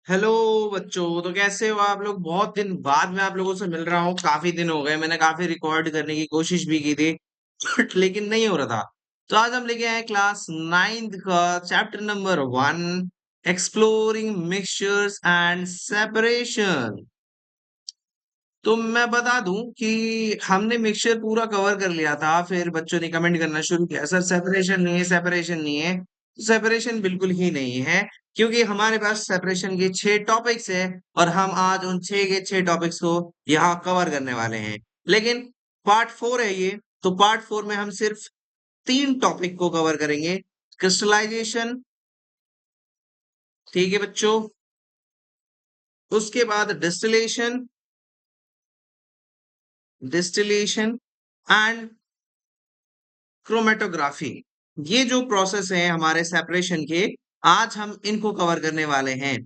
Hello बच्चों। तो कैसे हो आप लोग? बहुत दिन बाद में आप लोगों से मिल रहा हूँ। काफी दिन हो गए, मैंने काफी रिकॉर्ड करने की कोशिश भी की थी बट लेकिन नहीं हो रहा था। तो आज हम लेके आए क्लास नाइन्थ का chapter number 1, exploring mixtures and separation. तो मैं बता दूं कि हमने मिक्सचर पूरा कवर कर लिया था, फिर बच्चों ने कमेंट करना शुरू किया, सर सेपरेशन नहीं है, सेपरेशन नहीं है। सेपरेशन बिल्कुल ही नहीं है, क्योंकि हमारे पास सेपरेशन के 6 टॉपिक्स है और हम आज उन 6 के 6 टॉपिक्स को यहाँ कवर करने वाले हैं। लेकिन पार्ट 4 है ये, तो पार्ट 4 में हम सिर्फ 3 टॉपिक को कवर करेंगे। क्रिस्टलाइजेशन, ठीक है बच्चों। उसके बाद डिस्टिलेशन, डिस्टिलेशन एंड क्रोमेटोग्राफी। ये जो प्रोसेस है हमारे सेपरेशन के, आज हम इनको कवर करने वाले हैं।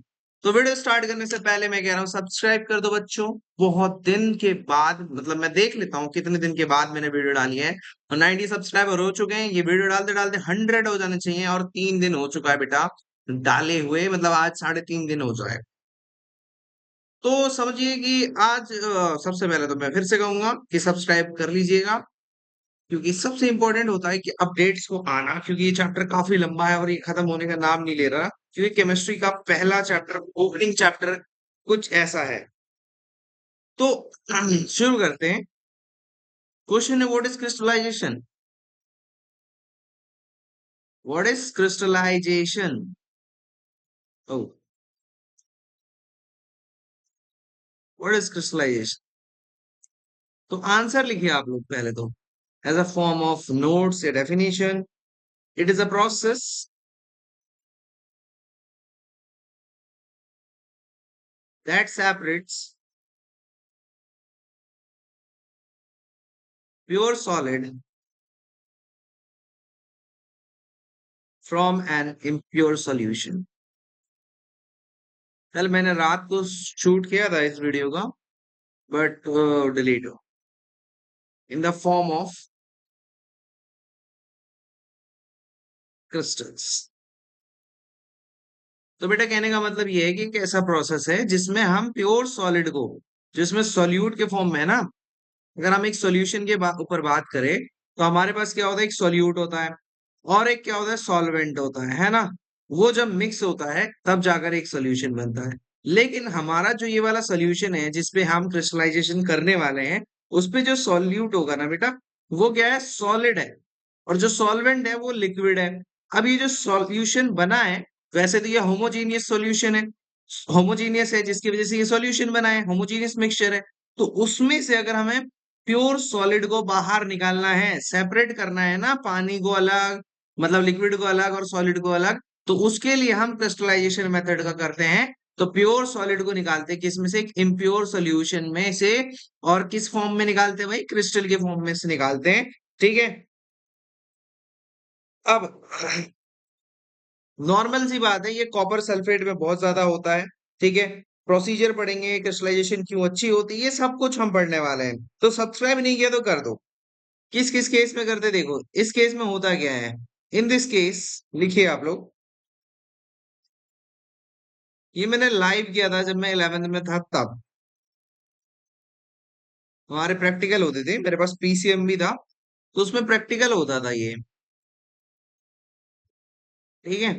तो वीडियो स्टार्ट करने से पहले मैं कह रहा हूँ सब्सक्राइब कर दो बच्चों। बहुत दिन के बाद, मतलब मैं देख लेता हूँ कितने दिन के बाद मैंने वीडियो डाली है, और 90 सब्सक्राइबर हो चुके हैं। ये वीडियो डालते डालते 100 हो जाने चाहिए, और 3 दिन हो चुका है बेटा डाले हुए, मतलब आज 3.5 दिन हो जाए। तो समझिए कि आज सबसे पहले तो मैं फिर से कहूंगा कि सब्सक्राइब कर लीजिएगा, क्योंकि सबसे इंपॉर्टेंट होता है कि अपडेट्स को आना, क्योंकि ये चैप्टर काफी लंबा है और ये खत्म होने का नाम नहीं ले रहा। क्योंकि केमिस्ट्री का पहला चैप्टर, ओपनिंग चैप्टर कुछ ऐसा है। तो शुरू करते हैं। क्वेश्चन है, what is crystallisation? What is crystallisation? Oh, what is crystallisation? तो आंसर लिखिए आप लोग पहले तो। As a form of notes या definition, it is a process that separates pure solid from an impure solution। कल मैंने रात को शूट किया था इस वीडियो का, बट डिलीट हो, इन द फॉर्म ऑफ क्रिस्टल्स। तो बेटा कहने का मतलब ये है कि एक ऐसा प्रोसेस है जिसमें हम प्योर सॉलिड को, जिसमें सॉल्यूट के फॉर्म में है ना, अगर हम एक सॉल्यूशन के ऊपर बात करें, तो हमारे पास क्या होता है, एक सॉल्यूट होता है और एक क्या होता है, सॉल्वेंट होता है ना। वो जब मिक्स होता है तब जाकर एक सॉल्यूशन बनता है। लेकिन हमारा जो ये वाला सॉल्यूशन है जिसपे हम क्रिस्टलाइजेशन करने वाले हैं, उस पे जो सॉल्यूट होगा ना बेटा, वो क्या है, सॉलिड है। और जो सॉल्वेंट है वो लिक्विड है। अब ये जो सॉल्यूशन बना है, वैसे तो ये होमोजीनियस सॉल्यूशन है, होमोजीनियस है, जिसकी वजह से ये सॉल्यूशन बना है, होमोजीनियस मिक्सचर है। तो उसमें से अगर हमें प्योर सॉलिड को बाहर निकालना है, सेपरेट करना है ना, पानी को अलग, मतलब लिक्विड को अलग और सॉलिड को अलग, तो उसके लिए हम क्रिस्टलाइजेशन मेथड का करते हैं। तो प्योर सॉलिड को निकालते हैं किस में से, एक इम्प्योर सॉल्यूशन में से। और किस फॉर्म में निकालते हैं भाई, क्रिस्टल के फॉर्म में से निकालते हैं। ठीक है। अब नॉर्मल सी बात है, ये कॉपर सल्फेट में बहुत ज्यादा होता है। ठीक है। प्रोसीजर पढ़ेंगे, क्रिस्टलाइजेशन क्यों अच्छी होती है, ये सब कुछ हम पढ़ने वाले हैं। तो सब्सक्राइब नहीं किया तो कर दो। किस किस केस में करते देखो, इस केस में होता क्या है। इन दिस केस, लिखिए आप लोग, ये मैंने लाइव किया था जब मैं 11th में था तब। हमारे प्रैक्टिकल होते थे, मेरे पास पीसीएम भी था, तो उसमें प्रैक्टिकल होता था ये। ठीक है।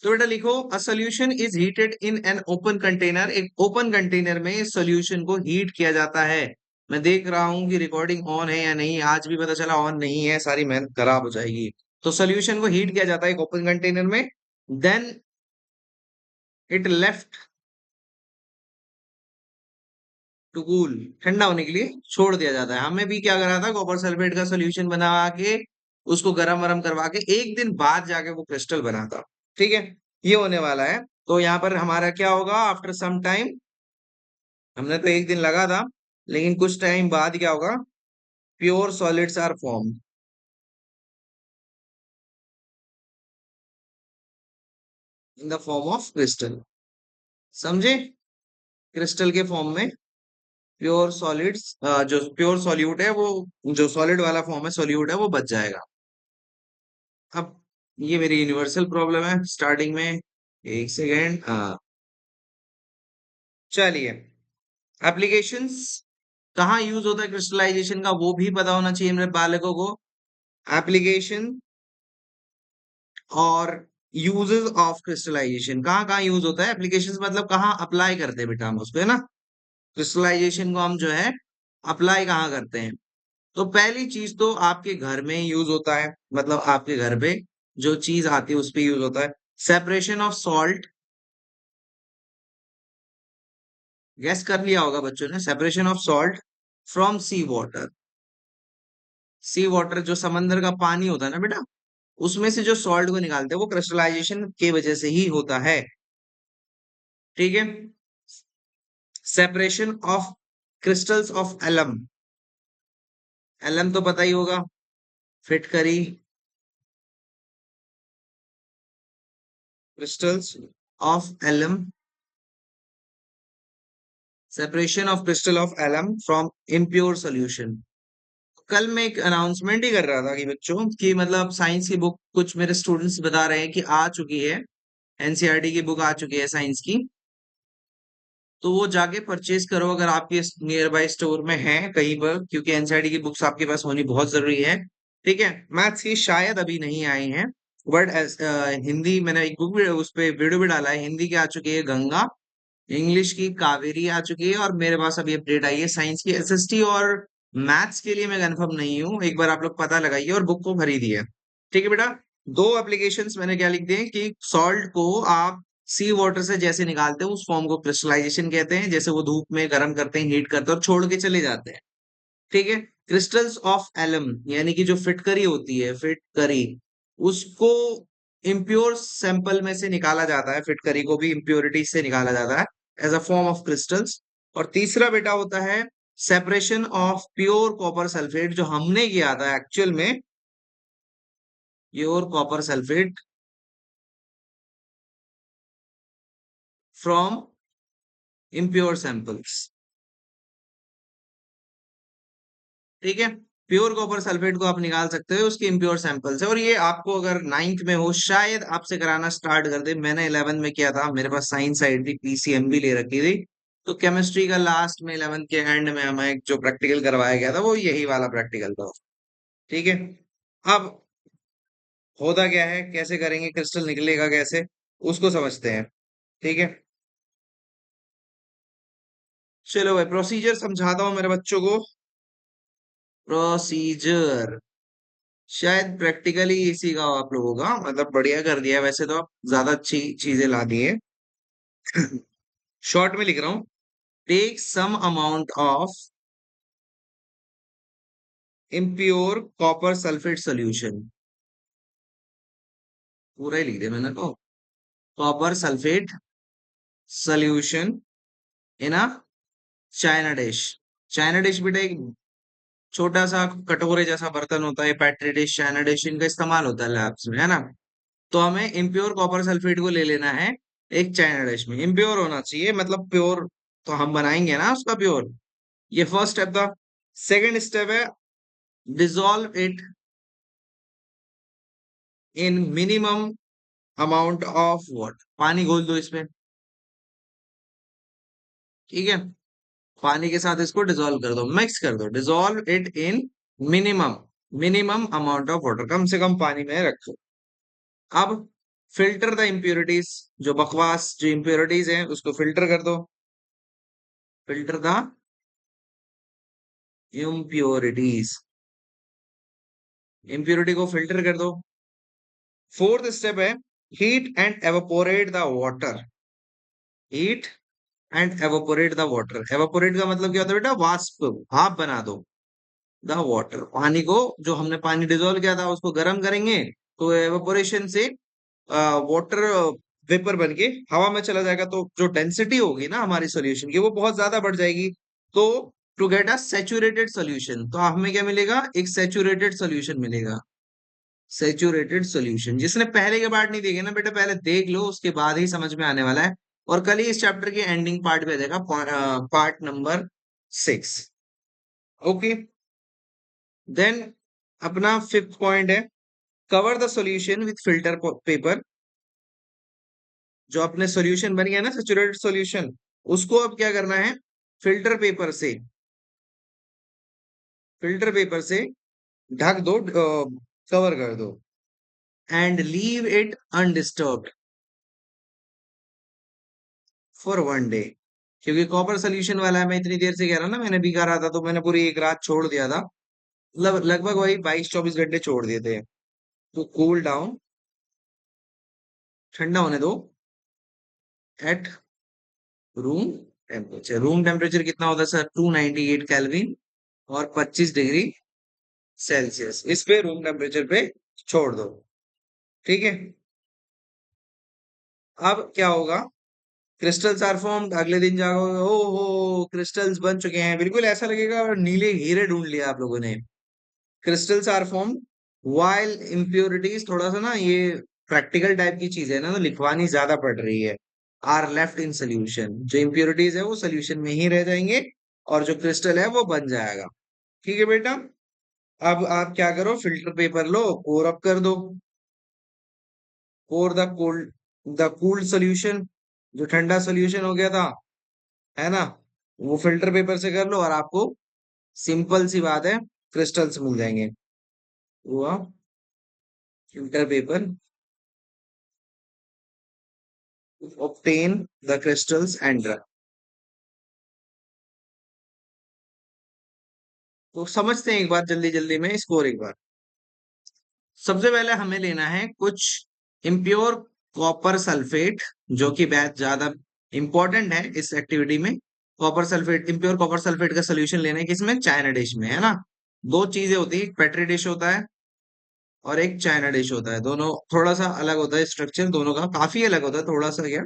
तो बेटा लिखो, a solution is heated in an open container. एक ओपन कंटेनर में सोल्यूशन को हीट किया जाता है। मैं देख रहा हूं कि रिकॉर्डिंग ऑन है या नहीं, आज भी पता चला ऑन नहीं है, सारी मेहनत खराब हो जाएगी। तो सोल्यूशन को हीट किया जाता है एक ओपन कंटेनर में, then it left to cool, ठंडा होने के लिए छोड़ दिया जाता है। हमें भी क्या करा था, कॉपर सल्फेट का सोल्यूशन बना के उसको गरम वरम करवा के एक दिन बाद जाके वो क्रिस्टल बना था। ठीक है। ये होने वाला है। तो यहाँ पर हमारा क्या होगा, आफ्टर सम टाइम, हमने तो एक दिन लगा था, लेकिन कुछ टाइम बाद क्या होगा, pure solids are form in the form of crystal. समझे? क्रिस्टल के फॉर्म में प्योर सॉलिड्स, जो प्योर सॉल्यूट है वो, जो सॉलिड वाला फॉर्म है सॉल्यूट है, वो बच जाएगा। अब ये मेरी यूनिवर्सल प्रॉब्लम है, स्टार्टिंग में एक सेकेंड, हाँ। चलिए, एप्लीकेशंस कहाँ यूज होता है क्रिस्टलाइजेशन का, वो भी पता होना चाहिए मेरे बालकों को। एप्लीकेशन और यूजेस ऑफ क्रिस्टलाइजेशन, कहाँ कहाँ यूज होता है एप्लीकेशंस, मतलब कहाँ अप्लाई करते हैं बेटा हम उसको, है ना। क्रिस्टलाइजेशन को हम जो है अप्लाई कहाँ करते हैं। तो पहली चीज तो आपके घर में यूज होता है, मतलब आपके घर पे जो चीज आती है उस पे यूज होता है। सेपरेशन ऑफ सॉल्ट, गैस कर लिया होगा बच्चों ने, separation of salt from sea water. Sea water जो समंदर का पानी होता है ना बेटा, उसमें से जो सॉल्ट को निकालते हैं वो क्रिस्टलाइजेशन की वजह से ही होता है। ठीक है। Separation of crystals of alum, alum तो पता ही होगा, फिटकरी, crystals of alum, separation of crystal of alum from impure solution. कल मैं एक अनाउंसमेंट ही कर रहा था कि बच्चों की मतलब साइंस की बुक कुछ मेरे स्टूडेंट्स बता रहे हैं कि आ चुकी है, एनसीईआरटी की बुक आ चुकी है साइंस की। तो वो जाके परचेज करो अगर आपके नियर बाय स्टोर में है कहीं पर, क्योंकि एनसीईआरटी की बुक्स आपके पास होनी बहुत जरूरी है। ठीक है। मैथ्स की शायद अभी नहीं आई है, बट हिंदी मैंने एक बुक भी उस पे वीडियो भी डाला है, हिंदी की आ चुकी है गंगा, इंग्लिश की कावेरी आ चुकी है, और मेरे पास अभी अपडेट आई है साइंस की एसएसटी और मैथ्स के लिए मैं कंफर्म नहीं हूँ, एक बार आप लोग पता लगाइए और बुक को खरीदिए। ठीक है बेटा। दो एप्लीकेशंस मैंने क्या लिख दिए कि सॉल्ट को आप सी वाटर से जैसे निकालते हैं उस फॉर्म को क्रिस्टलाइजेशन कहते हैं, जैसे वो धूप में गर्म करते हैं, हीट करते हैं और छोड़ के चले जाते हैं। ठीक है। क्रिस्टल्स ऑफ एलम यानी कि जो फिटकरी होती है, फिटकरी, उसको इम्प्योर सैंपल में से निकाला जाता है, फिटकरी को भी इम्प्योरिटी से निकाला जाता है as a form of crystals. और तीसरा बेटा होता है separation of pure copper sulphate, जो हमने किया था एक्चुअल में, pure copper sulphate from impure samples. ठीक है। प्योर कॉपर सल्फेट को आप निकाल सकते हो उसके इम्प्योर सैंपल से, और ये आपको अगर नाइन्थ में हो शायद आपसे कराना स्टार्ट कर दे। मैंने 11 में किया था, मेरे पास साइंस साइड थी, पीसीएम भी ले रखी थी। तो केमिस्ट्री का लास्ट में 11 के एंड में हमें जो प्रैक्टिकल करवाया गया था वो यही वाला प्रैक्टिकल था। ठीक है। अब होता क्या है, कैसे करेंगे, क्रिस्टल निकलेगा कैसे, उसको समझते हैं। ठीक है। चलो भाई, प्रोसीजर समझाता हूँ मेरे बच्चों को। प्रोसीजर शायद प्रैक्टिकली इसी का आप लोगों का मतलब बढ़िया कर दिया, वैसे तो आप ज्यादा अच्छी चीजें ला दी है। शॉर्ट में लिख रहा हूं। Take some amount of impure copper sulphate solution, पूरा ही लिख दिया मैंने तो, copper sulphate solution in a china dish. China dish बेटा एक छोटा सा कटोरे जैसा बर्तन होता है, पेट्री डिश, चाइना डिश, इनका इस्तेमाल होता है लैब्स में, है ना। तो हमें इम्प्योर कॉपर सल्फेट को ले लेना है एक चाइना डिश में, इम्प्योर होना चाहिए मतलब प्योर, तो हम बनाएंगे ना उसका प्योर। ये फर्स्ट स्टेप था। सेकंड स्टेप है dissolve it in minimum amount of water, पानी घोल दो इसमें। ठीक है। पानी के साथ इसको डिसॉल्व कर दो, मिक्स कर दो, dissolve it in minimum, minimum amount of water, कम से कम पानी में रखो। अब फिल्टर द इम्प्योरिटीज, जो बकवास जो इम्प्योरिटीज हैं उसको फिल्टर कर दो, फिल्टर द इम्प्योरिटीज, इम्प्योरिटी को फिल्टर कर दो। फोर्थ स्टेप है heat and evaporate the water, heat and evaporate the water. Evaporate का मतलब क्या होता है बेटा, वाष्प, भाप बना दो द वाटर, पानी को, जो हमने पानी डिजोल्व किया था उसको गर्म करेंगे, तो एवापोरेशन से वाटर वेपर बन के हवा में चला जाएगा, तो जो डेंसिटी होगी ना हमारी सॉल्यूशन की वो बहुत ज्यादा बढ़ जाएगी। तो to get a saturated solution, तो हमें क्या मिलेगा, एक सेचुरेटेड सॉल्यूशन मिलेगा। सेचुरेटेड सॉल्यूशन, जिसने पहले के पार्ट नहीं देखे ना बेटा, पहले देख लो उसके बाद ही समझ में आने वाला है। और कल ही इस चैप्टर के एंडिंग पार्ट पे देखा, पार्ट नंबर 6। ओके। देन अपना फिफ्थ पॉइंट है cover the solution with filter paper. जो अपने सॉल्यूशन बन गया ना सैचुरेटेड सॉल्यूशन, उसको अब क्या करना है, फिल्टर पेपर से, फिल्टर पेपर से ढक दो, कवर कर दो, and leave it undisturbed for 1 day. क्योंकि कॉपर सोल्यूशन वाला है, मैं इतनी देर से कह रहा हूं ना, मैंने भी कहा था, तो मैंने पूरी एक रात छोड़ दिया था, मतलब लगभग वही 22-24 घंटे छोड़ दिए थे। तो कूल डाउन, ठंडा होने दो at room temperature. Room temperature कितना होता है सर, 298 केल्विन और 25 डिग्री सेल्सियस। इस पे रूम टेम्परेचर पे छोड़ दो, ठीक है। अब क्या होगा, क्रिस्टल्स आर फॉर्म्ड, अगले दिन जाओगे, ओ हो क्रिस्टल्स बन चुके हैं, बिल्कुल ऐसा लगेगा नीले हीरे ढूंढ लिया आप लोगों ने। Crystals are formed while impurities, थोड़ा सा ना ये प्रैक्टिकल टाइप की चीज है ना, तो लिखवानी ज्यादा पड़ रही है। आर लेफ्ट इन सोल्यूशन, जो इम्प्योरिटीज है वो सोल्यूशन में ही रह जाएंगे, और जो क्रिस्टल है वो बन जाएगा। ठीक है बेटा। अब आप क्या करो, फिल्टर पेपर लो, पोर अप कर दो, पोर द कूल्ड सोल्यूशन, जो ठंडा सोल्यूशन हो गया था, है ना, वो फिल्टर पेपर से कर लो, और आपको सिंपल सी बात है, क्रिस्टल्स मिल जाएंगे। हुआ, filter paper, obtain the crystals and dry। तो समझते हैं एक बार जल्दी जल्दी में स्कोर एक बार। सबसे पहले हमें लेना है कुछ इम्प्योर कॉपर सल्फेट, जो कि बहुत ज्यादा इंपॉर्टेंट है इस एक्टिविटी में। Copper sulphate, impure copper sulphate का सोल्यूशन लेना है किसमें, चाइना डिश में, है ना। दो चीजें होती है, एक पेट्री डिश होता है और एक चाइना डिश होता है, दोनों थोड़ा सा अलग होता है, स्ट्रक्चर दोनों का काफी अलग होता है, थोड़ा सा क्या,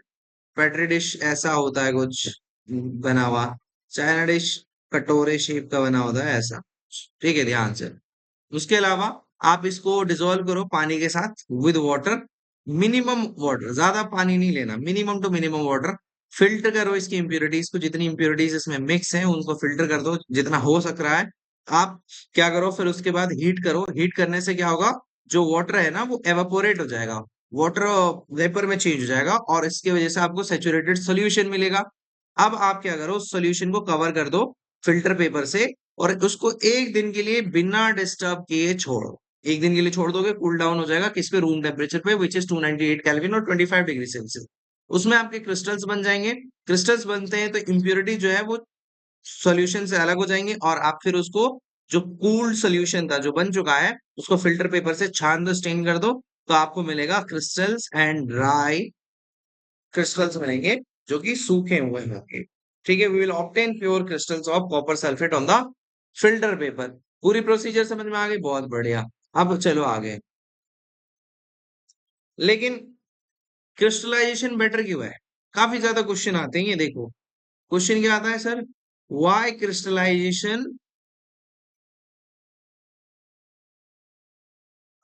पेट्री डिश ऐसा होता है कुछ बना हुआ, चाइना डिश कटोरे शेप का बना होता है ऐसा। ठीक है, ध्यान से। उसके अलावा आप इसको डिसॉल्व करो पानी के साथ विद वाटर, मिनिमम वाटर, ज्यादा पानी नहीं लेना, minimum to minimum water. Filter करो इसकी इम्प्योरिटीज को, जितनी इम्प्योरिटीज इसमें मिक्स हैं उनको फिल्टर कर दो जितना हो सक रहा है। आप क्या करो फिर, उसके बाद हीट करो, हीट करने से क्या होगा, जो वाटर है ना वो एवापोरेट हो जाएगा, वाटर वेपर में चेंज हो जाएगा, और इसकी वजह से आपको सेचुरेटेड सोल्यूशन मिलेगा। अब आप क्या करो, सोल्यूशन को कवर कर दो फिल्टर पेपर से, और उसको एक दिन के लिए बिना डिस्टर्ब किए छोड़ो। एक दिन के लिए छोड़ दोगे, कूल डाउन हो जाएगा किस पे, रूम टेम्परेचर पे, विच इज 298 केल्विन और 25 डिग्री सेल्सियस। उसमें आपके क्रिस्टल्स बन जाएंगे। क्रिस्टल्स बनते हैं तो इम्प्योरिटी जो है वो सॉल्यूशन से अलग हो जाएंगे, और आप फिर उसको, जो कूल्ड सॉल्यूशन था जो बन चुका है, उसको फिल्टर पेपर से छान दो, स्टेन कर दो, तो आपको मिलेगा क्रिस्टल्स एंड ड्राई क्रिस्टल्स बनेंगे, जो कि सूखे हुए होंगे। ठीक है, we will obtain pure crystals of copper sulphate on the filter paper. पूरी प्रोसीजर समझ में आ गई, बहुत बढ़िया। अब चलो आगे। लेकिन क्रिस्टलाइजेशन बेटर क्यों है, काफी ज्यादा क्वेश्चन आते हैं, ये देखो क्वेश्चन क्या आता है sir, why crystallization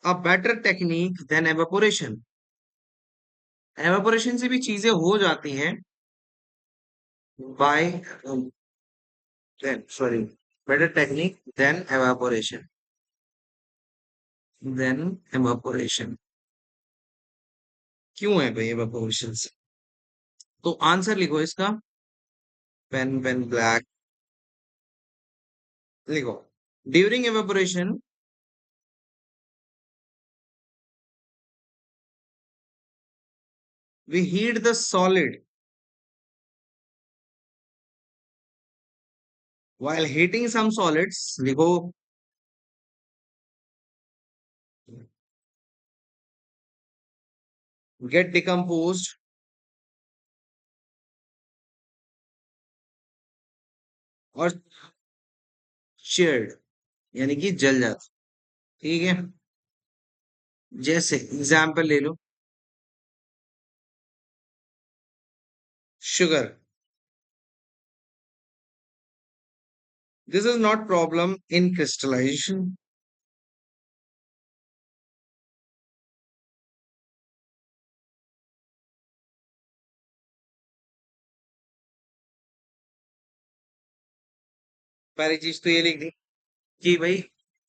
a better technique than evaporation. Evaporation से भी चीजें हो जाती हैं, by then sorry, better technique than evaporation, then evaporation. क्यों है भाई एवापोरेशन से, तो आंसर लिखो इसका, पेन पेन ब्लैक, लिखो, during evaporation we heat the solid, while heating some solids, लिखो, get decomposed और cheered, यानी कि जल जाता। ठीक है, जैसे एग्जाम्पल ले लो, sugar, this is not problem in crystallisation. पहली चीज तो ये लिख दी कि भाई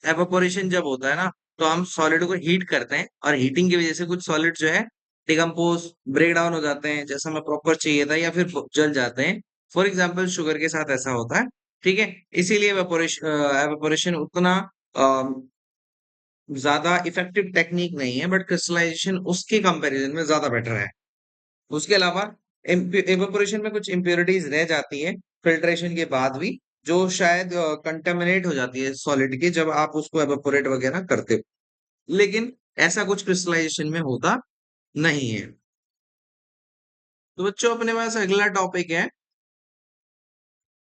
एवापोरेशन जब होता है ना, तो हम सॉलिड को हीट करते हैं, और हीटिंग की वजह से कुछ सॉलिड जो है डिकम्पोज, ब्रेक डाउन हो जाते हैं जैसा हमें प्रॉपर चाहिए था, या फिर जल जाते हैं। फॉर एग्जाम्पल शुगर के साथ ऐसा होता है। ठीक है, इसीलिए एवेपोरेशन उतना ज्यादा इफेक्टिव टेक्निक नहीं है, बट क्रिस्टलाइजेशन उसके कंपैरिजन में ज्यादा बेटर है। उसके अलावा एवेपोरेशन में कुछ इम्प्योरिटीज रह जाती है फिल्ट्रेशन के बाद भी, जो शायद कंटेमिनेट हो जाती है सॉलिड की जब आप उसको एवेपोरेट वगैरह करते हो, लेकिन ऐसा कुछ क्रिस्टलाइजेशन में होता नहीं है। तो बच्चों अपने पास अगला टॉपिक है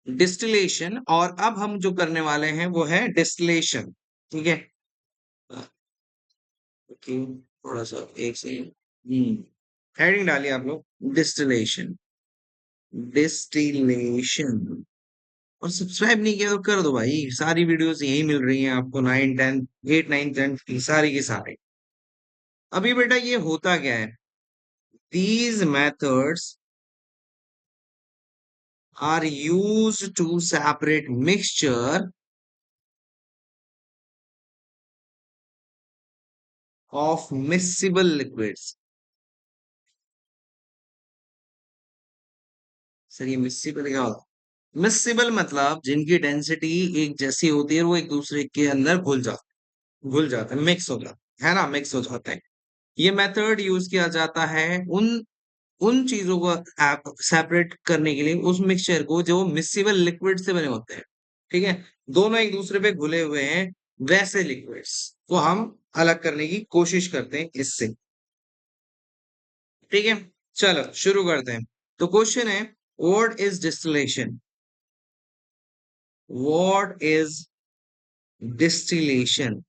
डिस्टिलेशन, और अब हम जो करने वाले हैं वो है डिस्टिलेशन। ठीक है, ओके, थोड़ा सा एक सेकंड। हेडिंग डालिए आप लोग, डिस्टिलेशन, डिस्टिलेशन। और सब्सक्राइब नहीं किया तो कर दो भाई, सारी वीडियोस यही मिल रही हैं आपको, 9 10 8 9 10 की सारी की सारी। अभी बेटा ये होता क्या है, these methods are used to separate mixture of miscible liquids। Sir ये मिसिबल क्या होता है? मिसिबल मतलब जिनकी डेंसिटी एक जैसी होती है, वो एक दूसरे के अंदर घुल जाते हैं, मिक्स हो जाते है ना, मिक्स हो जाते हैं। ये मेथड यूज किया जाता है उन उन चीजों को सेपरेट करने के लिए, उस मिक्सचर को जो मिसिबल लिक्विड से बने होते हैं। ठीक है, दोनों एक दूसरे पे घुले हुए हैं, वैसे लिक्विड्स को हम अलग करने की कोशिश करते हैं इससे। ठीक है, चलो शुरू करते हैं। तो क्वेश्चन है, what is distillation? What is distillation?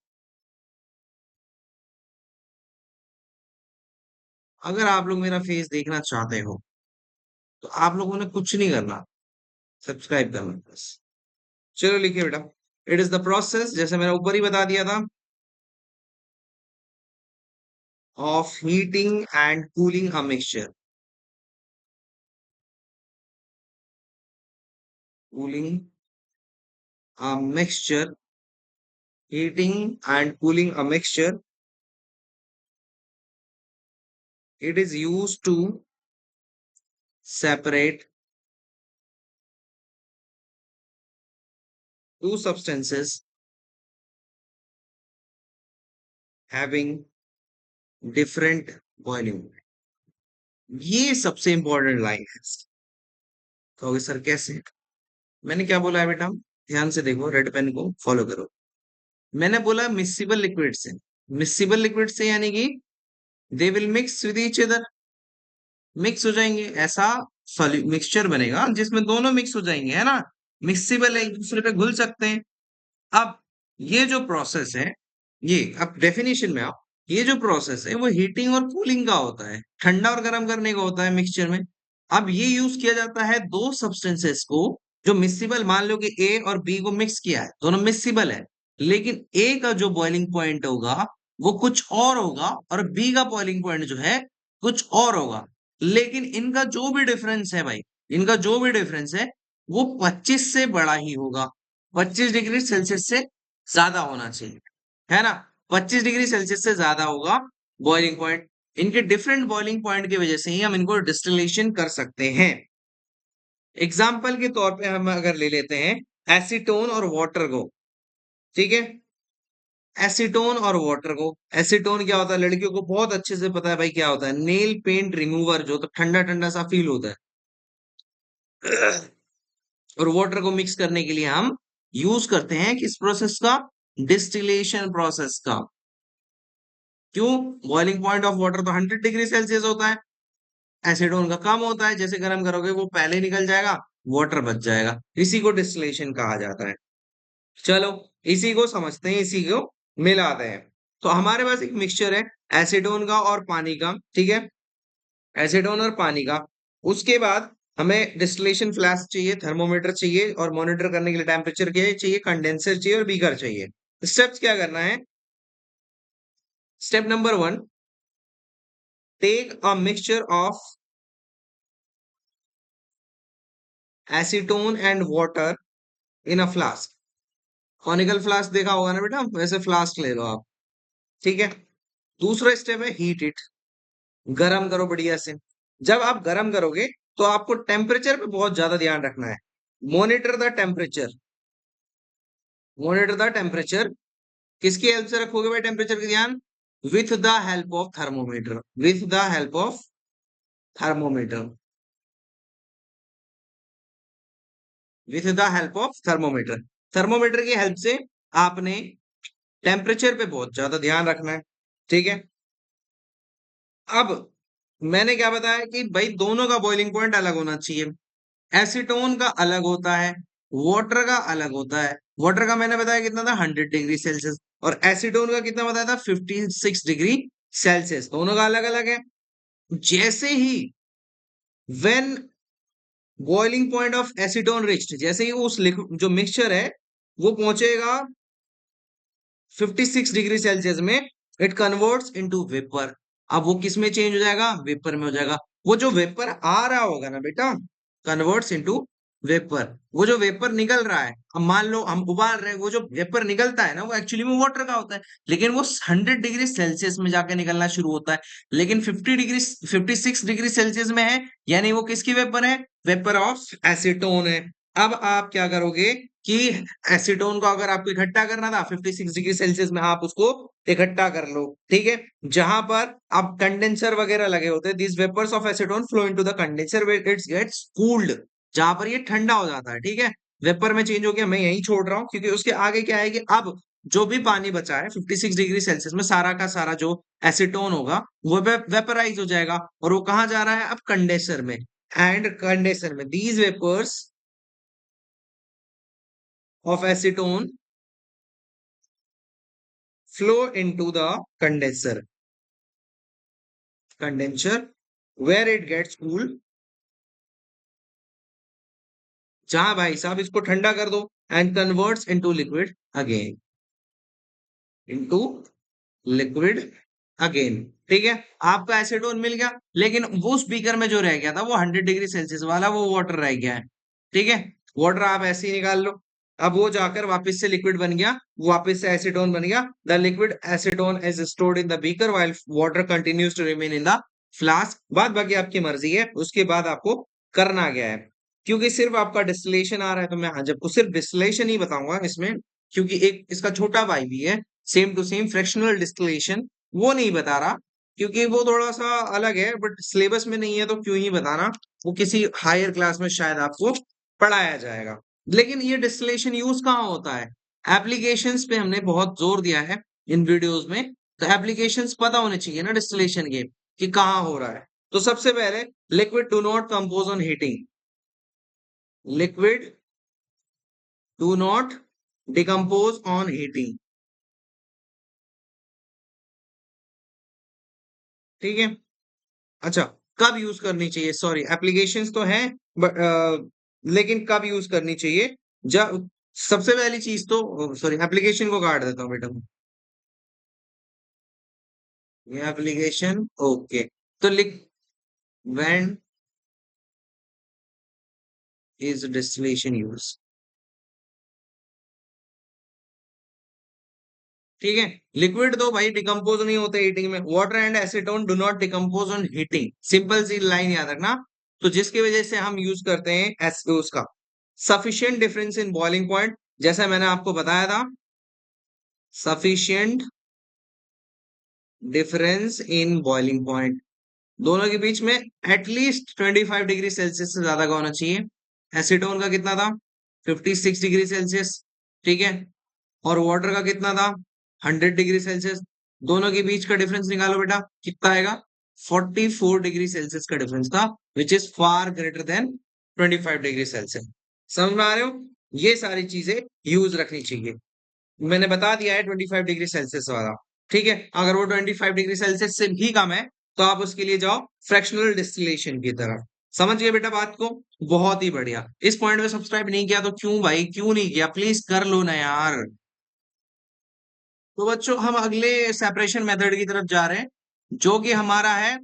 अगर आप लोग मेरा फेस देखना चाहते हो तो आप लोगों ने कुछ नहीं करना, सब्सक्राइब करना बस। चलो लिखिए बेटा, इट इज द प्रोसेस, जैसे मैंने ऊपर ही बता दिया था, of heating and cooling a mixture, cooling a mixture, heating and cooling a mixture. It is used to separate two substances having different boiling point। ये सबसे इंपॉर्टेंट लाइन है। कहोगे सर कैसे? मैंने क्या बोला है बेटा, ध्यान से देखो, रेड पेन को फॉलो करो। मैंने बोला मिक्सिबल लिक्विड से, मिक्सिबल लिक्विड से यानी कि they will mix with each other, mix हो जाएंगे, ऐसा मिक्सचर बनेगा जिसमें दोनों मिक्स हो जाएंगे, है ना, मिक्सिबल है, एक दूसरे पे घुल सकते हैं। अब ये जो प्रोसेस है, ये अब डेफिनेशन में आओ, ये जो प्रोसेस है वो हीटिंग और कूलिंग का होता है, ठंडा और गर्म करने का होता है मिक्सचर में। अब ये यूज किया जाता है दो सब्सटेंसेस को जो मिक्सिबल, मान लो कि ए और बी को मिक्स किया है, दोनों मिक्सिबल है, लेकिन ए का जो बॉइलिंग पॉइंट होगा वो कुछ और होगा, और बी का बॉइलिंग पॉइंट जो है कुछ और होगा। लेकिन इनका जो भी डिफरेंस है भाई, इनका जो भी डिफरेंस है वो 25 से बड़ा ही होगा, 25 डिग्री सेल्सियस से ज्यादा होना चाहिए, है ना, 25 डिग्री सेल्सियस से ज्यादा होगा बॉइलिंग पॉइंट। इनके डिफरेंट बॉइलिंग पॉइंट की वजह से ही हम इनको डिस्टिलेशन कर सकते हैं। एग्जाम्पल के तौर पे हम अगर ले लेते हैं एसीटोन और वाटर को, ठीक है, एसीटोन और वाटर को। एसीटोन क्या होता है, लड़कियों को बहुत अच्छे से पता है भाई क्या होता है, नेल पेंट रिमूवर, जो तो ठंडा ठंडा सा फील होता है। और वाटर को मिक्स करने के लिए हम यूज करते हैं किस प्रोसेस का, डिस्टिलेशन प्रोसेस का। क्यों? बॉइलिंग पॉइंट ऑफ वाटर तो 100 डिग्री सेल्सियस होता है, एसिडोन का कम होता है, जैसे गर्म करोगे वो पहले निकल जाएगा, वाटर बच जाएगा, इसी को डिस्टिलेशन कहा जाता है। चलो इसी को समझते हैं, इसी को मिलाते हैं। तो हमारे पास एक मिक्सचर है एसिडोन का और पानी का, ठीक है, एसिडोन और पानी का। उसके बाद हमें डिस्टिलेशन फ्लास्क चाहिए, थर्मोमीटर चाहिए, और मॉनिटर करने के लिए टेम्परेचर के चाहिए, कंडेंसर चाहिए और बीकर चाहिए। स्टेप्स क्या करना है, step number 1, take a mixture of acetone and water in a flask. Conical flask देखा होगा ना बेटा, वैसे फ्लास्क ले लो आप, ठीक है। दूसरा स्टेप है हीट इट, गरम करो बढ़िया से। जब आप गरम करोगे तो आपको टेम्परेचर पे बहुत ज्यादा ध्यान रखना है। Monitor the temperature, monitor the temperature. किसकी हेल्प से रखोगे भाई टेम्परेचर का ध्यान? With the help of thermometer, with the help of thermometer, with the help of thermometer. Thermometer की हेल्प से आपने टेम्परेचर पे बहुत ज्यादा ध्यान रखना है। ठीक है। अब मैंने क्या बताया कि भाई दोनों का बॉइलिंग पॉइंट अलग होना चाहिए। एसीटोन का अलग होता है, वाटर का अलग होता है। वाटर का मैंने बताया कितना था, 100 डिग्री सेल्सियस, और एसीटोन का कितना बताया था, 56 डिग्री सेल्सियस। दोनों का अलग अलग है। जैसे ही when boiling point of acetone reached, जैसे ही उस लिक्विड जो मिक्सचर है वो पहुंचेगा 56 डिग्री सेल्सियस में, इट कन्वर्ट्स इनटू वेपर। अब वो किस में चेंज हो जाएगा? वेपर में हो जाएगा। वो जो वेपर आ रहा होगा ना बेटा, कन्वर्ट्स इनटू वेपर। वो जो वेपर निकल रहा है, अब मान लो हम उबाल रहे हैं, वो जो वेपर निकलता है ना वो एक्चुअली में वाटर का होता है, लेकिन वो 100 डिग्री सेल्सियस में जाके निकलना शुरू होता है। लेकिन 56 डिग्री सेल्सियस में है, यानी वो किसकी वेपर है? वेपर ऑफ एसीटोन है। अब आप क्या करोगे कि एसीटोन को अगर आपको इकट्ठा करना था 56 डिग्री सेल्सियस में, आप उसको इकट्ठा कर लो। ठीक है। जहां पर अब कंडेंसर वगैरह लगे होते हैं, this vapours of acetone flow into the condenser where it gets cooled, जहां पर ये ठंडा हो जाता है। ठीक है। वेपर में चेंज हो गया, मैं यही छोड़ रहा हूँ क्योंकि उसके आगे क्या है कि अब जो भी पानी बचा है 56 डिग्री सेल्सियस में, सारा का सारा जो एसीटोन होगा वो वेपराइज हो जाएगा, और वो कहाँ जा रहा है? अब कंडेंसर में। एंड कंडेंसर में these vapours of acetone flow into the condenser, condenser where it gets cool। जहां भाई साहब इसको ठंडा कर दो, and converts into liquid again, into liquid again. ठीक है। आपका एसीटोन मिल गया, लेकिन वो स्पीकर में जो रह गया था वो 100 डिग्री सेल्सियस वाला, वो वाटर रह गया है। ठीक है। वाटर आप ऐसे ही निकाल लो। अब वो जाकर वापस से लिक्विड बन गया, वापस से एसीटोन बन गया। The liquid acetone is stored in the beaker while water continues to remain in the flask. बात बाकी आपकी मर्जी है, उसके बाद आपको करना क्या है। क्योंकि सिर्फ आपका डिस्टिलेशन आ रहा है तो मैं हाँ जब को सिर्फ डिस्टिलेशन ही बताऊंगा इसमें, क्योंकि एक इसका छोटा भाई भी है same to same fractional distillation, वो नहीं बता रहा क्योंकि वो थोड़ा सा अलग है, बट सिलेबस में नहीं है तो क्यों ही बताना। वो किसी हायर क्लास में शायद आपको पढ़ाया जाएगा। लेकिन ये डिस्टिलेशन यूज कहाँ होता है? एप्लीकेशंस पे हमने बहुत जोर दिया है इन वीडियोस में, तो एप्लीकेशंस पता होने चाहिए ना डिस्टिलेशन के कि कहाँ हो रहा है। तो सबसे पहले, liquid do not compose on heating, liquid do not decompose on heating. ठीक है। अच्छा, कब यूज करनी चाहिए? सॉरी, एप्लीकेशंस तो हैं, बट लेकिन कब यूज करनी चाहिए? जब सबसे पहली चीज तो, सॉरी एप्लीकेशन को काट देता हूँ बेटा मैं। ये एप्लीकेशन, ओके। तो लिख, व्हेन इज डिस्टिलेशन यूज। ठीक है। लिक्विड तो भाई डिकम्पोज नहीं होते हीटिंग में, water and acetone do not decompose on heating, simple सी लाइन याद रखना। तो जिसकी वजह से हम यूज करते हैं उसका sufficient difference in boiling point, जैसा मैंने आपको बताया था, sufficient difference in boiling point, दोनों के बीच में एटलीस्ट 25 डिग्री सेल्सियस से ज्यादा का होना चाहिए। एसीटोन का कितना था? 56 डिग्री सेल्सियस। ठीक है। और वाटर का कितना था? 100 डिग्री सेल्सियस। दोनों के बीच का डिफरेंस निकालो बेटा, कितना आएगा? 44 डिग्री सेल्सियस का डिफरेंस था, which is far greater than 25 degree Celsius. समझ में आ रहे हो? ये सारी चीजें यूज रखनी चाहिए। मैंने बता दिया है 25 डिग्री सेल्सियस वाला। ठीक है। अगर वो 25 डिग्री सेल्सियस से भी कम है तो आप उसके लिए जाओ फ्रैक्शनल डिस्टिलेशन की तरफ। समझ गए बेटा बात को? बहुत ही बढ़िया। इस पॉइंट में सब्सक्राइब नहीं किया तो क्यों भाई, क्यों नहीं किया? प्लीज कर लो ना यार। तो बच्चों हम अगले सेपरेशन मेथड की तरफ जा रहे हैं, जो कि हमारा है,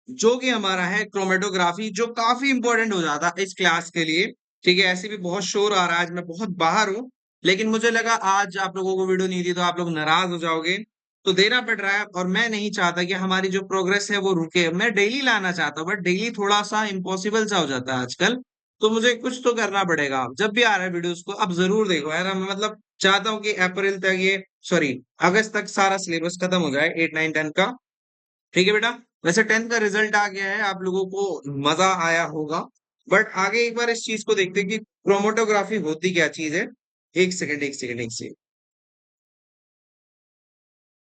जो कि हमारा है क्रोमेटोग्राफी, जो काफी इंपॉर्टेंट हो जाता है इस क्लास के लिए। ठीक है। ऐसे भी बहुत शोर आ रहा है, आज मैं बहुत बाहर हूँ, लेकिन मुझे लगा आज आप लोगों को वीडियो नहीं दी तो आप लोग नाराज हो जाओगे। तो देना पड़ रहा है, और मैं नहीं चाहता कि हमारी जो प्रोग्रेस है वो रुके। मैं डेली लाना चाहता हूँ, बट डेली थोड़ा सा इम्पॉसिबल सा हो जाता है आजकल। तो मुझे कुछ तो करना पड़ेगा। जब भी आ रहा है वीडियोस को अब जरूर देखो, है ना। मैं मतलब चाहता हूँ कि अप्रैल तक ये, सॉरी, अगस्त तक सारा सिलेबस खत्म हो जाए 8 9 10 का। ठीक है बेटा। वैसे 10th का रिजल्ट आ गया है, आप लोगों को मजा आया होगा। बट आगे एक बार इस चीज को देखते हैं कि क्रोमेटोग्राफी होती क्या चीज है। एक सेकंड, एक सेकंड, एक सेकंड।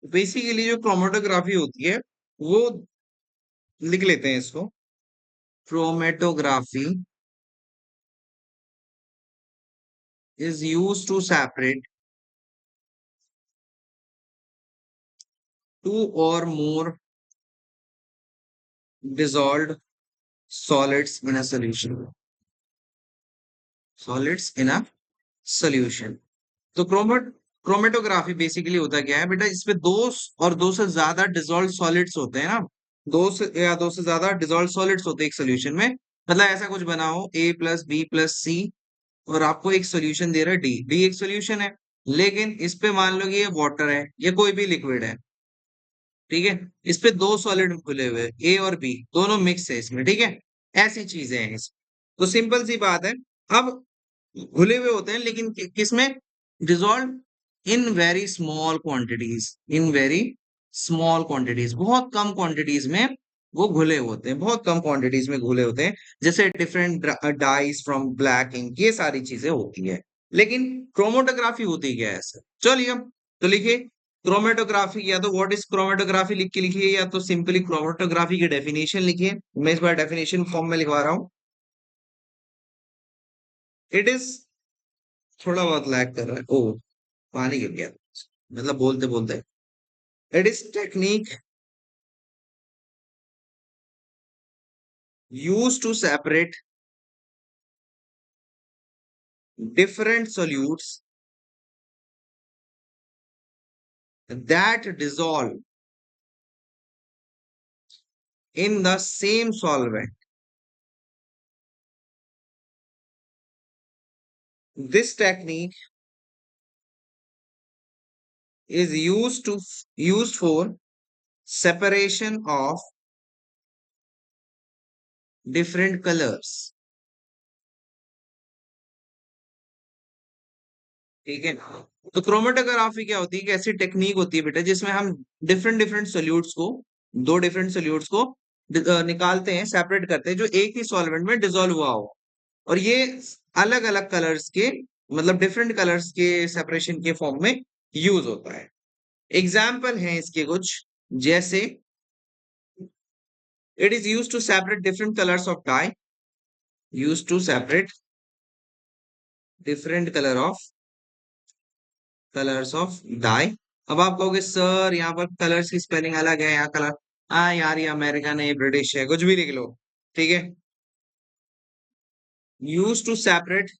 बेसिकली जो क्रोमेटोग्राफी होती है वो, लिख लेते हैं इसको। Chromatography is use to separate two or more dissolved solids in a solution, solids in a solution। तो क्रोमेटोग्राफी बेसिकली होता क्या है बेटा, इसमें और दो से ज्यादा डिजोल्व सॉलिड्स होते हैं ना। दो से ज्यादा डिजोल्व सॉलिड्स होते हैं एक सोल्यूशन में। मतलब ऐसा कुछ बनाओ, A+B+C, और आपको एक सोल्यूशन दे रहा है डी। डी एक सोल्यूशन है, लेकिन इस पे मान लो कि ये वाटर है, ये कोई भी लिक्विड है। ठीक है। इस पे दो सॉलिड खुले हुए, ए और बी दोनों मिक्स है इसमें। ठीक है। ऐसी चीजें हैं तो सिंपल सी बात है। अब घुले हुए होते हैं, लेकिन किसमें? Dissolve in very small quantities, in very small quantities, बहुत कम क्वांटिटीज में वो घुले होते हैं, बहुत कम क्वांटिटीज में घुले होते हैं। जैसे different dyes from black ink, ये सारी चीजें होती है। लेकिन क्रोमोटोग्राफी होती क्या है ऐसे? चलिए, तो लिखिए क्रोमेटोग्राफी, या तो व्हाट इज क्रोमेटोग्राफी लिख के लिखिए, या तो सिंपली क्रोमेटोग्राफी की डेफिनेशन लिखिए। मैं इस बार डेफिनेशन फॉर्म में लिखवा रहा हूँ। इट इज, थोड़ा बहुत लैग कर रहा है, ओ पानी गिर गया, मतलब बोलते बोलते। It is technique use to separate different solutes that dissolve in the same solvent. This technique is used for separation of different colors। ठीक है। तो क्रोमेटोग्राफी क्या होती है कि ऐसी टेक्निक होती है बेटा जिसमें हम डिफरेंट डिफरेंट सोल्यूट्स को, दो डिफरेंट सोल्यूट्स को निकालते हैं, सेपरेट करते हैं, जो एक ही सॉल्वेंट में डिसॉल्व हुआ हो। और ये अलग अलग कलर्स के, मतलब डिफरेंट कलर्स के सेपरेशन के फॉर्म में यूज होता है। एग्जाम्पल है इसके कुछ, जैसे it is use to separate different colours of dye, use to separate different colours of dye. अब आप कहोगे सर यहाँ पर कलर्स की स्पेलिंग अलग है, यहाँ कलर, हाँ यार ये अमेरिकन है, ये ब्रिटिश है, कुछ भी लिख लो। ठीक है। Use to separate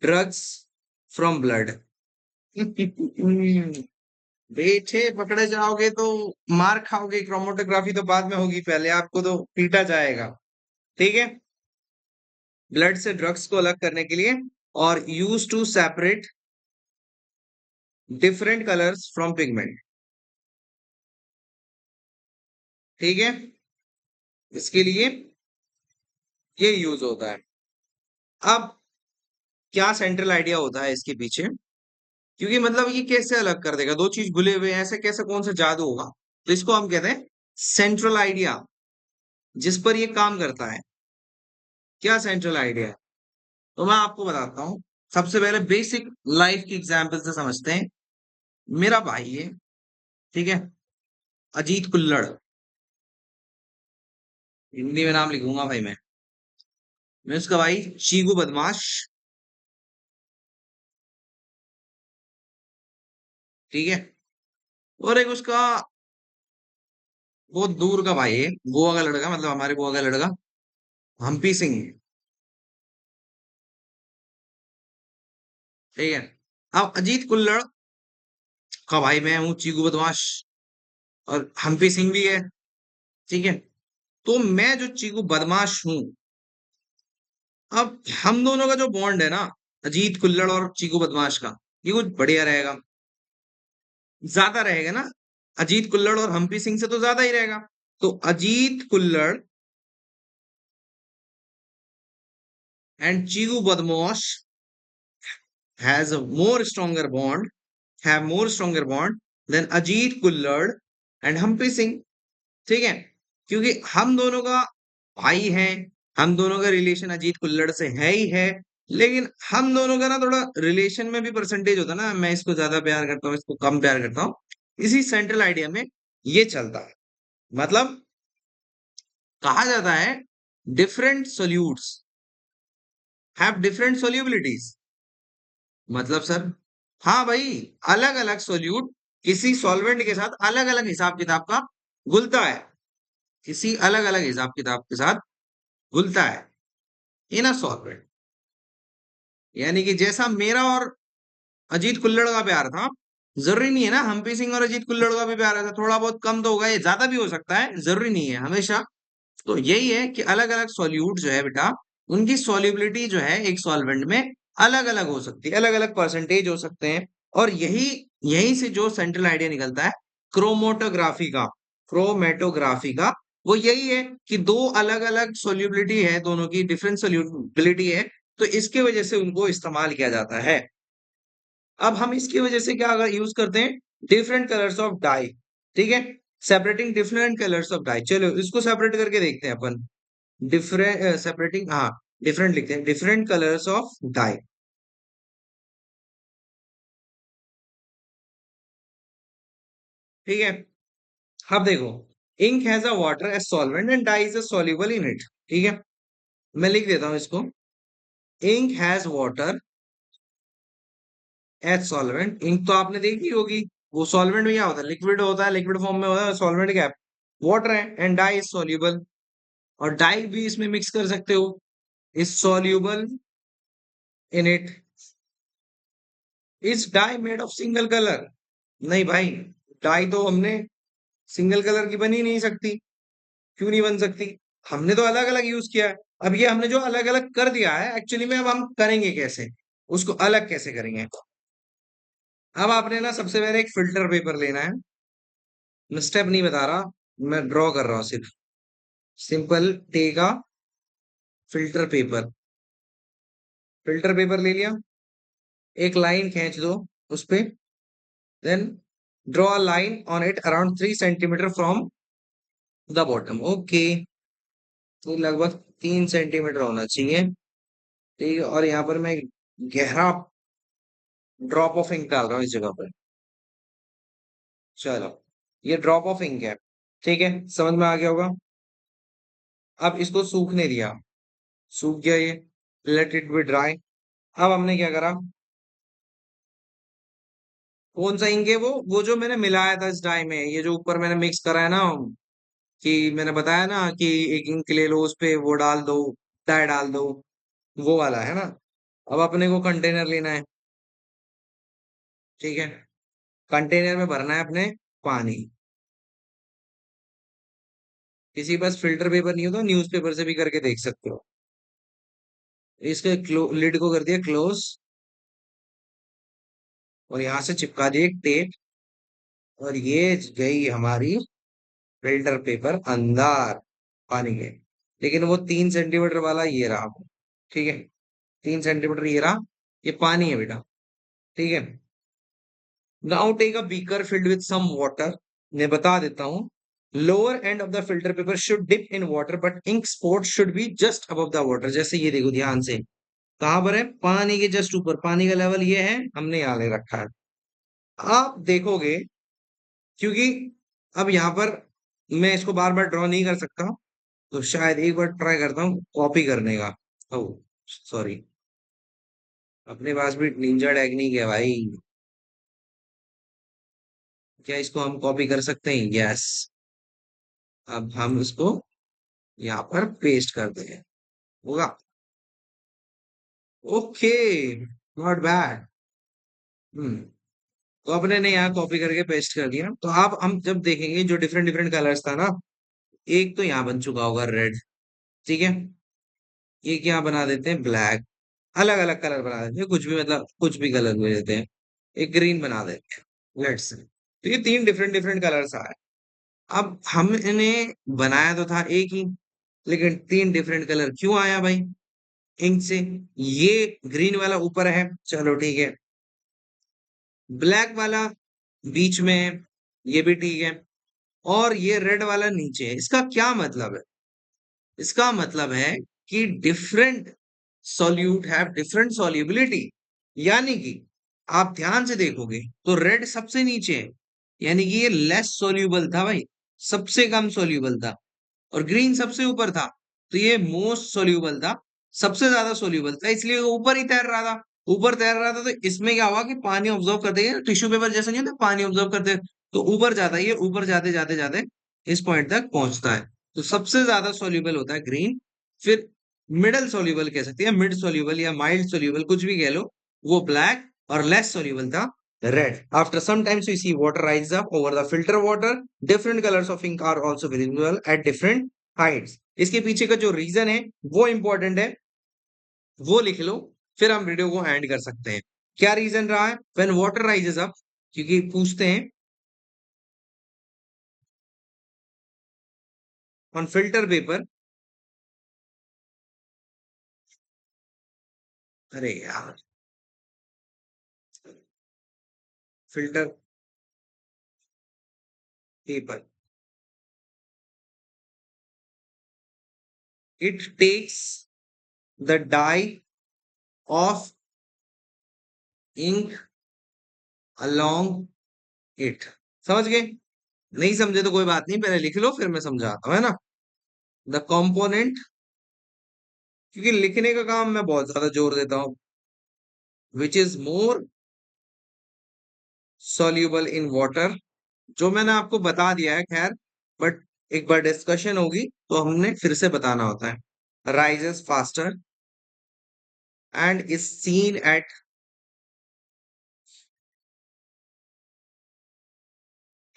drugs from blood. बेटे पकड़े जाओगे तो मार खाओगे। क्रोमेटोग्राफी तो बाद में होगी, पहले आपको तो पीटा जाएगा। ठीक है। ब्लड से ड्रग्स को अलग करने के लिए, और use to separate different colours from pigment. ठीक है। इसके लिए ये यूज होता है। अब क्या सेंट्रल आइडिया होता है इसके पीछे, क्योंकि मतलब ये कैसे अलग कर देगा, दो चीज घुले हुए हैं, ऐसे कैसे, कौन सा जादू होगा? तो इसको हम कहते हैं सेंट्रल आइडिया, जिस पर ये काम करता है। क्या सेंट्रल आइडिया है? तो मैं आपको बताता हूँ। सबसे पहले बेसिक लाइफ की एग्जाम्पल से समझते हैं। मेरा भाई है, ठीक है, अजीत कुल्लड़। हिंदी में नाम लिखूंगा भाई मैं उसका भाई चीगू बदमाश। ठीक है। और एक उसका बहुत दूर का भाई है, गोवा का लड़का, मतलब हमारे गोवा का लड़का, हम्पी सिंह। ठीक है। अब अजीत कुल्लड़ का भाई मैं हूँ चीकू बदमाश, और हम्पी सिंह भी है। ठीक है। तो मैं जो चीकू बदमाश हूँ, अब हम दोनों का जो बॉन्ड है ना, अजीत कुल्लड़ और चीकू बदमाश का, ये कुछ बढ़िया रहेगा। ज्यादा रहेगा ना, अजीत कुल्लड़ और हम्पी सिंह से तो ज्यादा ही रहेगा। तो अजीत कुल्लड़ एंड चीरू बदमाश has a more stronger bond, have more stronger bond than Ajit Kullad and Hampi Singh. ठीक है, क्योंकि हम दोनों का भाई है, हम दोनों का रिलेशन अजीत कुल्लड़ से है ही है, लेकिन हम दोनों का ना थोड़ा रिलेशन में भी परसेंटेज होता है ना, मैं इसको ज्यादा प्यार करता हूँ, इसको कम प्यार करता हूँ, इसी सेंट्रल आइडिया में ये चलता है। मतलब कहा जाता है डिफरेंट सोल्यूट्स हैव डिफरेंट सोल्यूबिलिटीज। मतलब सर, हाँ भाई, अलग अलग सोल्यूट किसी सॉल्वेंट के साथ अलग अलग हिसाब किताब का घुलता है, किसी अलग अलग हिसाब किताब के साथ घुलता है इन अ सॉल्वेंट। यानी कि जैसा मेरा और अजीत कुल्लड़ का प्यार था, जरूरी नहीं है ना हम्पी सिंह और अजीत कुल्लड़ का भी प्यार है, थोड़ा बहुत कम तो होगा, ये ज्यादा भी हो सकता है, जरूरी नहीं है हमेशा। तो यही है कि अलग अलग सॉल्यूट जो है बेटा, उनकी सॉल्युबिलिटी जो है एक सॉल्वेंट में अलग अलग हो सकती है, अलग अलग परसेंटेज हो सकते हैं। और यही यहीं से जो सेंट्रल आइडिया निकलता है क्रोमोटोग्राफी का, क्रोमेटोग्राफी का, वो यही है कि दो अलग अलग सोल्यूबिलिटी है, दोनों की डिफरेंट सोल्यूबिलिटी है, तो इसके वजह से उनको इस्तेमाल किया जाता है। अब हम इसकी वजह से क्या अगर यूज करते हैं, डिफरेंट कलर्स ऑफ डाई। ठीक है, separating different colours of dye, चलो इसको सेपरेट करके देखते हैं अपन। डिफरेंट सेपरेटिंग, हाँ, डिफरेंट लिखते हैं, डिफरेंट कलर्स ऑफ डाई। ठीक है, अब देखो, ink has a water as solvent and dye is a soluble in it. ठीक है, मैं लिख देता हूं इसको, ink has water as solvent. Ink तो आपने देखी होगी, वो सॉल्वेंट में क्या होता है, लिक्विड होता है, लिक्विड फॉर्म में होता है, सॉल्वेंट क्या है, वाटर है, एंड डाई इज सॉल्युबल। और डाई भी इसमें मिक्स कर सकते हो, is soluble in it. Is dye made of single colour? नहीं भाई, डाई तो हमने सिंगल कलर की बन ही नहीं सकती। क्यों नहीं बन सकती, हमने तो अलग अलग यूज किया है। अब ये हमने जो अलग अलग कर दिया है, एक्चुअली में अब हम करेंगे कैसे, उसको अलग कैसे करेंगे। अब आपने ना सबसे पहले एक फिल्टर पेपर लेना है, मैं स्टेप नहीं बता रहा, मैं ड्रॉ कर रहा हूँ सिर्फ। Simple take a filter paper, filter paper ले लिया, एक लाइन खींच दो उस पे, then draw a line on it around 3 centimetre from the bottom. Okay, तो लगभग 3 सेंटीमीटर होना चाहिए। ठीक है, और यहाँ पर मैं एक गहरा ड्रॉप ऑफ इंक डाल रहा हूँ इस जगह पर। चलो, ये ड्रॉप ऑफ इंक है। ठीक है, समझ में आ गया होगा। अब इसको सूखने दिया, सूख गया ये, लेट इट बी ड्राई। अब हमने क्या करा, कौन सा इंक है वो जो मैंने मिलाया था इस डाई में, ये जो ऊपर मैंने मिक्स करा है ना, कि मैंने बताया ना कि एक इंक ले लो, उस पे वो डाल दो, डाई डाल दो, वो वाला है ना। अब अपने को कंटेनर लेना है। ठीक है, कंटेनर में भरना है अपने पानी। किसी के पास फिल्टर पेपर नहीं हो तो न्यूज़पेपर से भी करके देख सकते हो। इसके लिड को कर दिया क्लोज, और यहाँ से चिपका दिए एक टेप, और ये गई हमारी फिल्टर पेपर अंदर पानी के। लेकिन वो 3 सेंटीमीटर वाला ये रहा। ठीक है, 3 सेंटीमीटर ये रहा, ये पानी है बेटा। ठीक है, now take a beaker filled with some water. मैं बता देता हूँ, lower end of the filter paper should dip in water but ink spot should be just above the water. जैसे ये देखो ध्यान से, कहां पर है, पानी के जस्ट ऊपर, पानी का लेवल ये है, हमने यहाँ ले रखा है। आप देखोगे, क्योंकि अब यहाँ पर मैं इसको बार बार ड्रॉ नहीं कर सकता, तो शायद एक बार ट्राई करता हूँ कॉपी करने का। ओ सॉरी, अपने पास भी निंजा टेक्निक है भाई, क्या इसको हम कॉपी कर सकते हैं? यस, अब हम इसको यहाँ पर पेस्ट करते हैं, होगा। Okay, not bad. हम्म, तो अपने ने यहाँ कॉपी करके पेस्ट कर दिया। तो आप हम जब देखेंगे जो डिफरेंट डिफरेंट कलर्स था ना, एक तो यहाँ बन चुका होगा रेड। ठीक है, ये क्या बना देते हैं, ब्लैक। अलग अलग कलर बना देते हैं, कुछ भी मतलब कुछ भी कलर दे देते हैं, एक ग्रीन बना देते हैं, लेट्स। तो ये तीन डिफरेंट डिफरेंट कलर्स आए। अब हमने बनाया तो था एक ही, लेकिन तीन डिफरेंट कलर क्यों आया भाई इंक से? ये ग्रीन वाला ऊपर है, चलो ठीक है, ब्लैक वाला बीच में है, ये भी ठीक है, और ये रेड वाला नीचे है। इसका क्या मतलब है? इसका मतलब है कि different solute have different solubility. यानी कि आप ध्यान से देखोगे तो रेड सबसे नीचे है, यानी कि ये लेस सॉल्यूबल था भाई, सबसे कम सॉल्यूबल था। और ग्रीन सबसे ऊपर था, तो ये मोस्ट सोल्यूबल था, सबसे ज्यादा सोल्यूबल था, इसलिए वो ऊपर ही तैर रहा था। ऊपर तैर रहा था तो इसमें क्या हुआ कि पानी ऑब्जर्व करते हैं, टिश्यू पेपर जैसे नहीं होता पानी ऑब्जर्व करते हैं, तो ऊपर जाता है, ये ऊपर जाते जाते जाते इस पॉइंट तक पहुंचता है। तो सबसे ज्यादा सोल्यूबल होता है ग्रीन। फिर मिडल सोल्यूबल कह सकते हैं, मिड सोल्यूबल या माइल्ड सोल्यूबल कुछ भी कह लो, वो ब्लैक, और लेस सोल्यूबल था red. After some times we see water rise up over the filter water. Different colors of ink are also visible at different heights. इसके पीछे का जो रीजन है वो इंपॉर्टेंट है, वो लिख लो, फिर हम वीडियो को एंड कर सकते हैं। क्या रीजन रहा है? When water rises up, क्योंकि पूछते हैं on filter paper। अरे यार, filter paper, it takes the dye of ink along it। समझ गए? नहीं समझे तो कोई बात नहीं, पहले लिख लो फिर मैं समझाता हूँ, है ना। द कॉम्पोनेंट, क्योंकि लिखने का काम मैं बहुत ज्यादा जोर देता हूँ, which is more soluble in water, जो मैंने आपको बता दिया है खैर, बट एक बार डिस्कशन होगी तो हमने फिर से बताना होता है। Rises faster and is seen at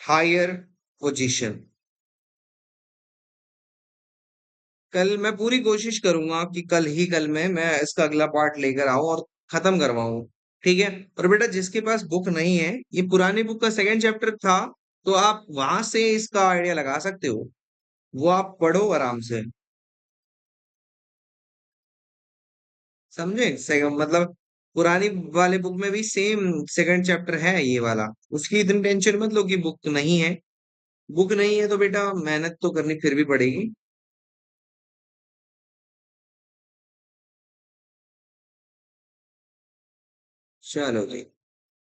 higher position. कल मैं पूरी कोशिश करूंगा कि कल ही कल में मैं इसका अगला पार्ट लेकर आऊं और खत्म करवाऊं, ठीक है। और बेटा जिसके पास बुक नहीं है, ये पुरानी बुक का सेकंड चैप्टर था, तो आप वहां से इसका आइडिया लगा सकते हो, वो आप पढ़ो आराम से, समझे? मतलब पुरानी वाले बुक में भी सेम सेकंड चैप्टर है ये वाला, उसकी इतनी टेंशन मत लो कि बुक नहीं है। बुक नहीं है तो बेटा मेहनत तो करनी फिर भी पड़ेगी। चलो जी,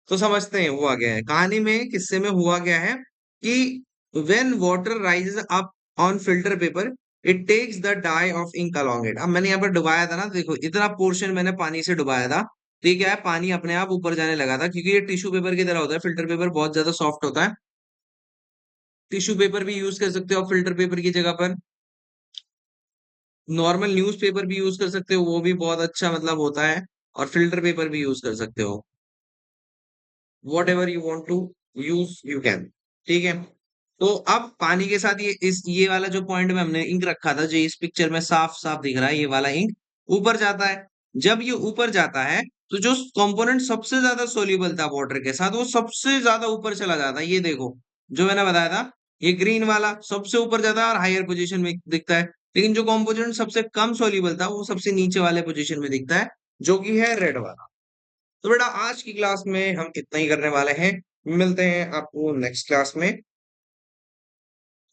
तो समझते हैं हुआ क्या है कहानी में, किस्से में हुआ क्या है कि when water rises up on filter paper, it takes the dye of ink along it. अब मैंने यहाँ पर डुबाया था ना, देखो इतना पोर्शन मैंने पानी से डुबाया था, तो ये क्या है, पानी अपने आप ऊपर जाने लगा था, क्योंकि ये टिश्यू पेपर की तरह होता है, फिल्टर पेपर बहुत ज्यादा सॉफ्ट होता है। टिश्यू पेपर भी यूज कर सकते हो आप फिल्टर पेपर की जगह पर, नॉर्मल न्यूज पेपर भी यूज कर सकते हो, वो भी बहुत अच्छा मतलब होता है, और फिल्टर पेपर भी यूज कर सकते हो, whatever you want to use you can, ठीक है। तो अब पानी के साथ ये वाला जो पॉइंट में हमने इंक रखा था, जो इस पिक्चर में साफ साफ दिख रहा है, ये वाला इंक ऊपर जाता है। जब ये ऊपर जाता है तो जो कंपोनेंट सबसे ज्यादा सोल्यूबल था वाटर के साथ, वो सबसे ज्यादा ऊपर चला जाता है। ये देखो, जो मैंने बताया था, ये ग्रीन वाला सबसे ऊपर जाता है और हायर पोजीशन में दिखता है, लेकिन जो कंपोनेंट सबसे कम सोल्यूबल था वो सबसे नीचे वाले पोजीशन में दिखता है, जो कि है रेड वाला। तो बेटा आज की क्लास में हम इतना ही करने वाले हैं, मिलते हैं आपको नेक्स्ट क्लास में।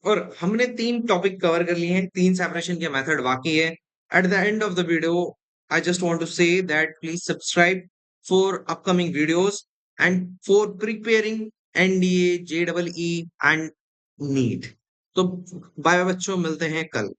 और हमने तीन टॉपिक कवर कर लिए हैं, तीन सेपरेशन के मेथड बाकी है। At the end of the video I just want to say that please subscribe for upcoming videos and for preparing NDA, JEE and NEET. तो बाय बच्चों, मिलते हैं कल।